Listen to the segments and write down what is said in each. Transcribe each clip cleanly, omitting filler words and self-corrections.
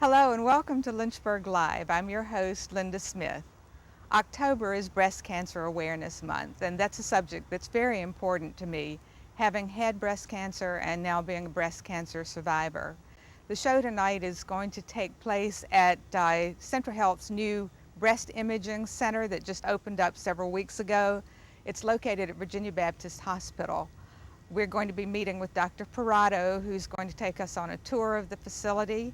Hello and welcome to Lynchburg Live. I'm your host, Linda Smith. October is Breast Cancer Awareness Month, and that's a subject that's very important to me, having had breast cancer and now being a breast cancer survivor. The show tonight is going to take place at Central Health's new breast imaging center that just opened up several weeks ago. It's located at Virginia Baptist Hospital. We're going to be meeting with Dr. Perrotto, who's going to take us on a tour of the facility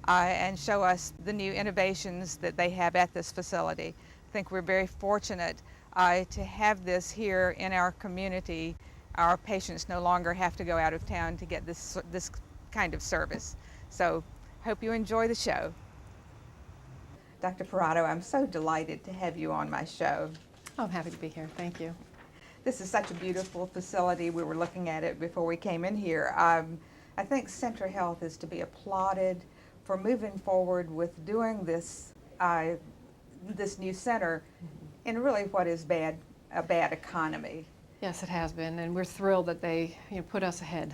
and show us the new innovations that they have at this facility. I think we're very fortunate to have this here in our community. Our patients no longer have to go out of town to get this kind of service. So hope you enjoy the show. Dr. Perrotto, I'm so delighted to have you on my show. I'm happy to be here. Thank you. This is such a beautiful facility. We were looking at it before we came in here. I think Central Health is to be applauded for moving forward with doing this this new center in really what is a bad economy. Yes, it has been, and we're thrilled that they put us ahead.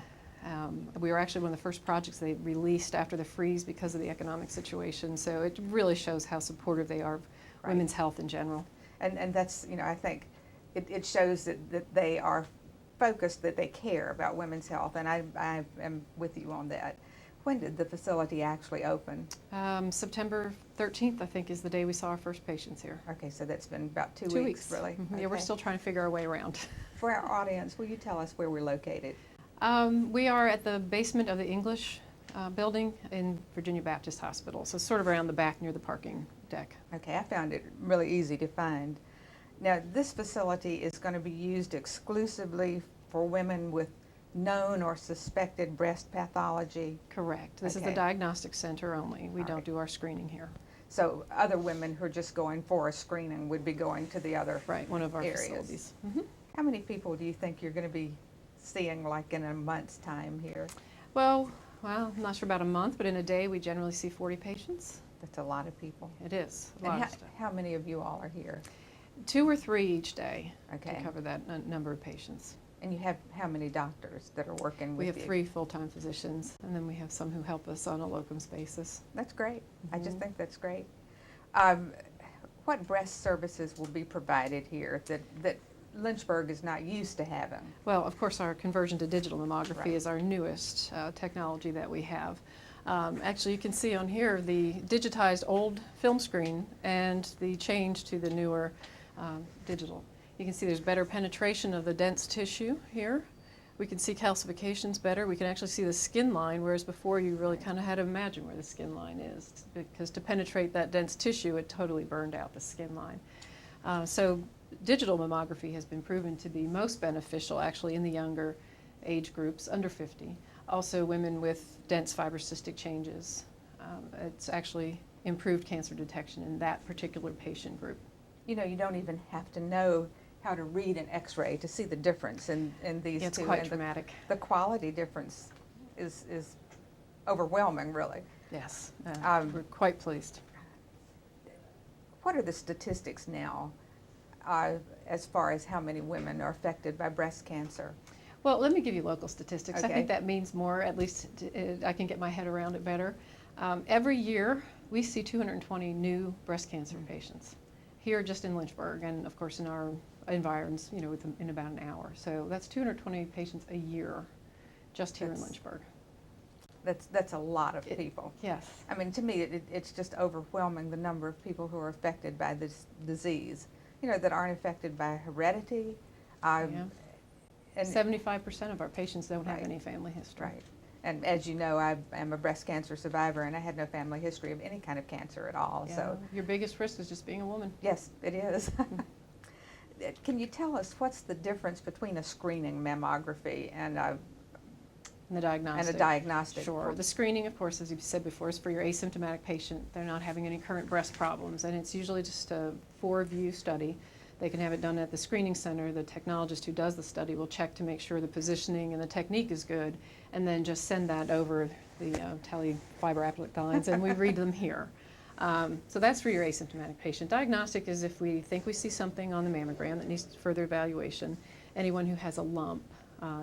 We were actually one of the first projects they released after the freeze because of the economic situation, so it really shows how supportive they are of women's health in general. And that's, I think it shows that they are focused, that they care about women's health, and I am with you on that. When did the facility actually open? September 13th, I think, is the day we saw our first patients here. Okay, so that's been about 2 weeks, really. Mm-hmm. Okay. Yeah, we're still trying to figure our way around. For our audience, will you tell us where we're located? We are at the basement of the English building in Virginia Baptist Hospital, so sort of around the back near the parking deck. Okay, I found it really easy to find. Now, this facility is going to be used exclusively for women with known or suspected breast pathology. Correct. This is the diagnostic center only. We don't do our screening here. So other women who are just going for a screening would be going to the other one of our areas. facilities. Mm-hmm. How many people do you think you're going to be seeing like in a month's time here? Well, I'm not sure about a month, but in a day we generally see 40 patients. That's a lot of people. It is. And how many of you all are here? 2 or 3 each day to cover that number of patients. And you have how many doctors that are working with you? We have 3 full-time physicians, and then we have some who help us on a locums basis. That's great. Mm-hmm. I just think that's great. What breast services will be provided here that Lynchburg is not used to having? Well, of course, our conversion to digital mammography is our newest technology that we have. Actually, you can see on here the digitized old film screen and the change to the newer digital. You can see there's better penetration of the dense tissue here. We can see calcifications better. We can actually see the skin line, whereas before you really kind of had to imagine where the skin line is, because to penetrate that dense tissue, it totally burned out the skin line. So digital mammography has been proven to be most beneficial actually in the younger age groups, under 50. Also women with dense fibrocystic changes. It's actually improved cancer detection in that particular patient group. You don't even have to know how to read an x-ray to see the difference in these two. It's quite dramatic. The quality difference is overwhelming, really. Yes, we're quite pleased. What are the statistics now as far as how many women are affected by breast cancer? Well, let me give you local statistics. Okay. I think that means more, at least I can get my head around it better. Every year we see 220 new breast cancer patients here just in Lynchburg, and of course in our environs, in about an hour. So that's 220 patients a year just here in Lynchburg. That's a lot of people. Yes. I mean, to me, it's just overwhelming, the number of people who are affected by this disease, that aren't affected by heredity. And 75% of our patients don't have any family history. Right. And as you know, I am a breast cancer survivor, and I had no family history of any kind of cancer at all. Yeah. So Your biggest risk is just being a woman. Yes, it is. Can you tell us what's the difference between a screening mammography and a diagnostic? Sure. The screening, of course, as you said before, is for your asymptomatic patient. They're not having any current breast problems, and it's usually just a 4-view study. They can have it done at the screening center. The technologist who does the study will check to make sure the positioning and the technique is good, and then just send that over the tele-fiber optic lines, and we read them here. So that's for your asymptomatic patient. Diagnostic is if we think we see something on the mammogram that needs further evaluation. Anyone who has a lump,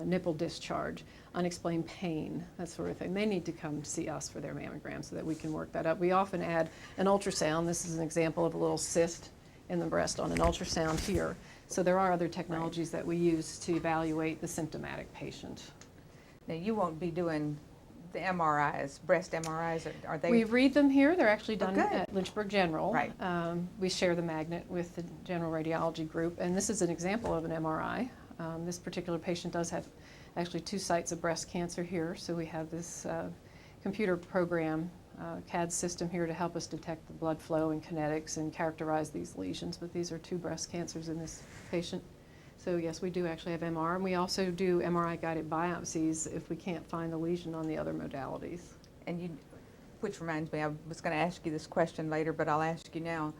nipple discharge, unexplained pain, that sort of thing. They need to come see us for their mammogram so that we can work that up. We often add an ultrasound. This is an example of a little cyst in the breast on an ultrasound here. So there are other technologies that we use to evaluate the symptomatic patient. Now, you won't be doing the MRIs, breast MRIs, are they? We read them here. They're actually done good. at Lynchburg General. Right. We share the magnet with the general radiology group, and this is an example of an MRI. This particular patient does have actually 2 sites of breast cancer here, so we have this computer program, CAD system here to help us detect the blood flow and kinetics and characterize these lesions, but these are 2 breast cancers in this patient. So yes, we do actually have MR, and we also do MRI-guided biopsies if we can't find the lesion on the other modalities. And you, which reminds me, I was going to ask you this question later, but I'll ask you now.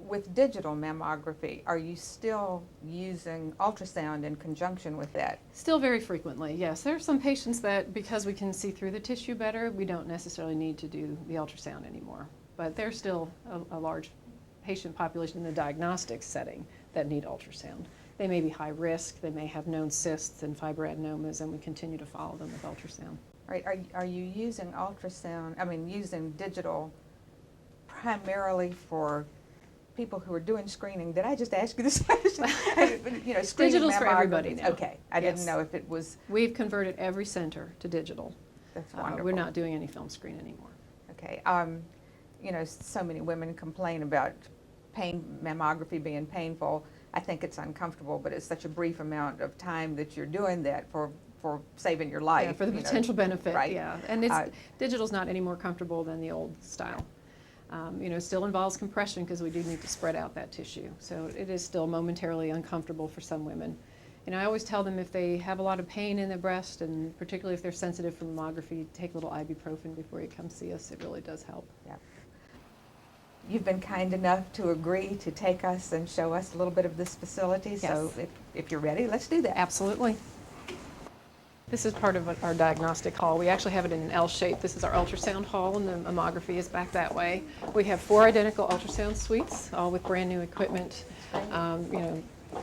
With digital mammography, are you still using ultrasound in conjunction with that? Still very frequently, yes. There are some patients that, because we can see through the tissue better, we don't necessarily need to do the ultrasound anymore. But there's still a large patient population in the diagnostic setting that need ultrasound. They may be high risk, they may have known cysts and fibroadenomas, and we continue to follow them with ultrasound. Right. Are you using using digital primarily for people who are doing screening? Did I just ask you this question? Screening Digital's for everybody now. Okay. I didn't know if it was. We've converted every center to digital. That's wonderful. We're not doing any film screen anymore. Okay. So many women complain about mammography being painful. I think it's uncomfortable, but it's such a brief amount of time that you're doing that for saving your life. Yeah, for the potential benefit, right. Yeah. And digital's not any more comfortable than the old style. It still involves compression because we do need to spread out that tissue. So it is still momentarily uncomfortable for some women. I always tell them if they have a lot of pain in their breast, and particularly if they're sensitive for mammography, take a little ibuprofen before you come see us. It really does help. Yeah. You've been kind enough to agree to take us and show us a little bit of this facility. Yes. So if you're ready, let's do that. Absolutely. This is part of our diagnostic hall. We actually have it in an L shape. This is our ultrasound hall, and the mammography is back that way. We have 4 identical ultrasound suites, all with brand new equipment,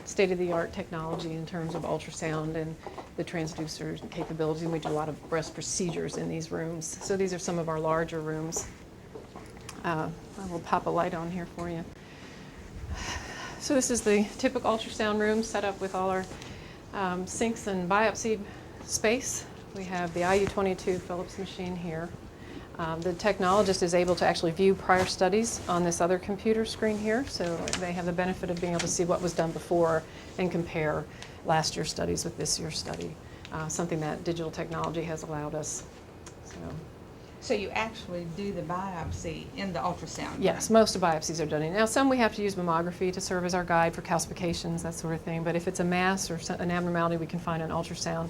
state-of-the-art technology in terms of ultrasound and the transducers and capabilities. And we do a lot of breast procedures in these rooms. So these are some of our larger rooms. I will pop a light on here for you. So this is the typical ultrasound room set up with all our sinks and biopsy space. We have the IU-22 Philips machine here. The technologist is able to actually view prior studies on this other computer screen here, so they have the benefit of being able to see what was done before and compare last year's studies with this year's study, something that digital technology has allowed us. So you actually do the biopsy in the ultrasound? Yes, most of biopsies are done in. Now some we have to use mammography to serve as our guide for calcifications, that sort of thing, but if it's a mass or an abnormality we can find on ultrasound,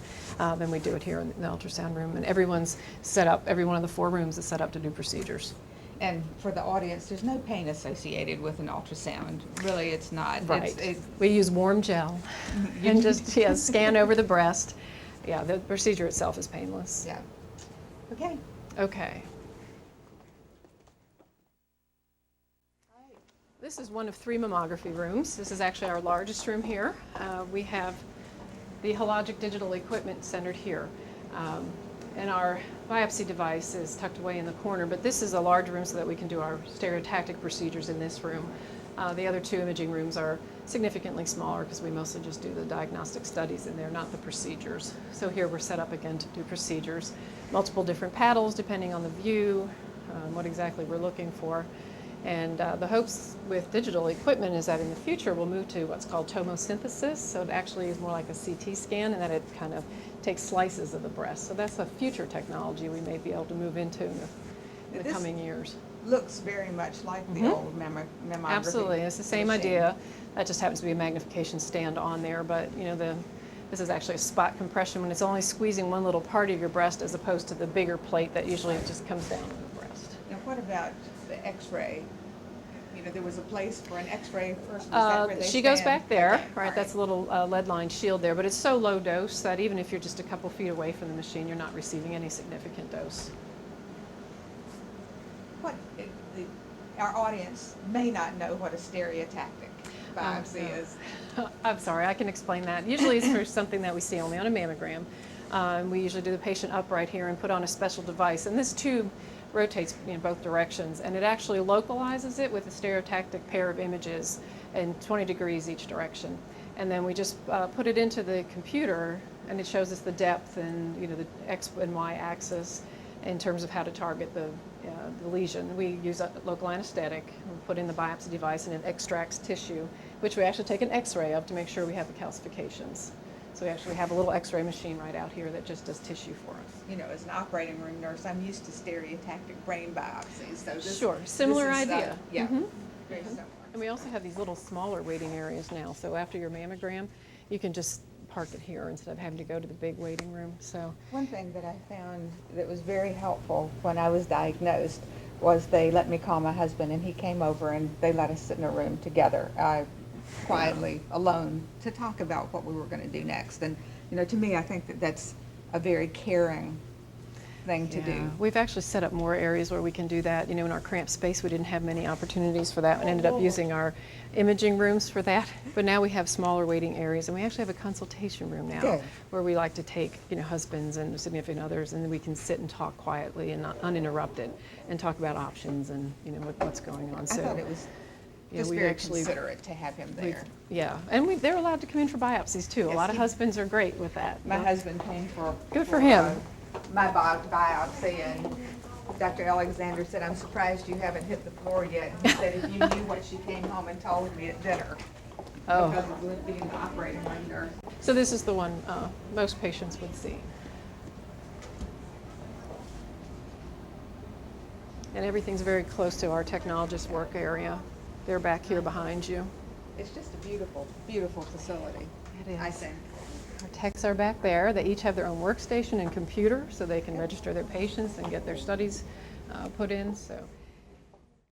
then we do it here in the ultrasound room. And everyone's set up, every one of the 4 rooms is set up to do procedures. And for the audience, there's no pain associated with an ultrasound. Really, it's not. Right. We use warm gel and just scan over the breast. Yeah, the procedure itself is painless. Yeah. Okay. Okay. This is one of 3 mammography rooms. This is actually our largest room here. We have the Hologic digital equipment centered here. And our biopsy device is tucked away in the corner, but this is a large room so that we can do our stereotactic procedures in this room. The other 2 imaging rooms are significantly smaller because we mostly just do the diagnostic studies in there, not the procedures. So here we're set up again to do procedures. Multiple different paddles depending on the view, what exactly we're looking for. And the hopes with digital equipment is that in the future we'll move to what's called tomosynthesis. So it actually is more like a CT scan, and that it kind of takes slices of the breast. So that's a future technology we may be able to move into in the coming years. Looks very much like the old mammography. Absolutely, it's the same machine. idea. That just happens to be a magnification stand on there, but this is actually a spot compression when it's only squeezing one little part of your breast as opposed to the bigger plate that usually just comes down on the breast. Now what about the x-ray? There was a place for an x-ray first. Was that where they she goes stand? back there, Okay, right? That's a little lead-lined shield there, but it's so low dose that even if you're just a couple feet away from the machine, you're not receiving any significant dose. Our audience may not know what a stereotactic biopsy is. I'm sorry, I can explain that. Usually it's for something that we see only on a mammogram. We usually do the patient upright here and put on a special device. And this tube rotates in both directions, and it actually localizes it with a stereotactic pair of images in 20 degrees each direction. And then we just put it into the computer, and it shows us the depth and the X and Y axis in terms of how to target the lesion. We use a local anesthetic, we put in the biopsy device, and it extracts tissue, which we actually take an X-ray of to make sure we have the calcifications. So we actually have a little X-ray machine right out here that just does tissue for us. As an operating room nurse, I'm used to stereotactic brain biopsies. So Sure, similar this is, idea. Yeah, very similar. And we also have these little smaller waiting areas now. So after your mammogram, you can just park it here instead of having to go to the big waiting room. So one thing that I found that was very helpful when I was diagnosed was they let me call my husband, and he came over and they let us sit in a room together, quietly, alone, to talk about what we were going to do next. And to me, I think that that's a very caring thing to do. We've actually set up more areas where we can do that. In our cramped space, we didn't have many opportunities for that and ended up using our imaging rooms for that. But now we have smaller waiting areas, and we actually have a consultation room now. Good. Where we like to take, husbands and significant others, and then we can sit and talk quietly and not uninterrupted and talk about options and, what's going on. I So thought it was just very considerate to have him there. And they're allowed to come in for biopsies too. Yes, a lot of husbands are great with that. My husband came for Good for him. My biopsy, and Dr. Alexander said, "I'm surprised you haven't hit the floor yet." He said, "If you knew what she came home and told me at dinner." Oh. Because of being the operating room nurse. So this is the one most patients would see. And everything's very close to our technologist work area. They're back here behind you. It's just a beautiful, beautiful facility. It is. I think. Our techs are back there. They each have their own workstation and computer, so they can register their patients and get their studies put in. So.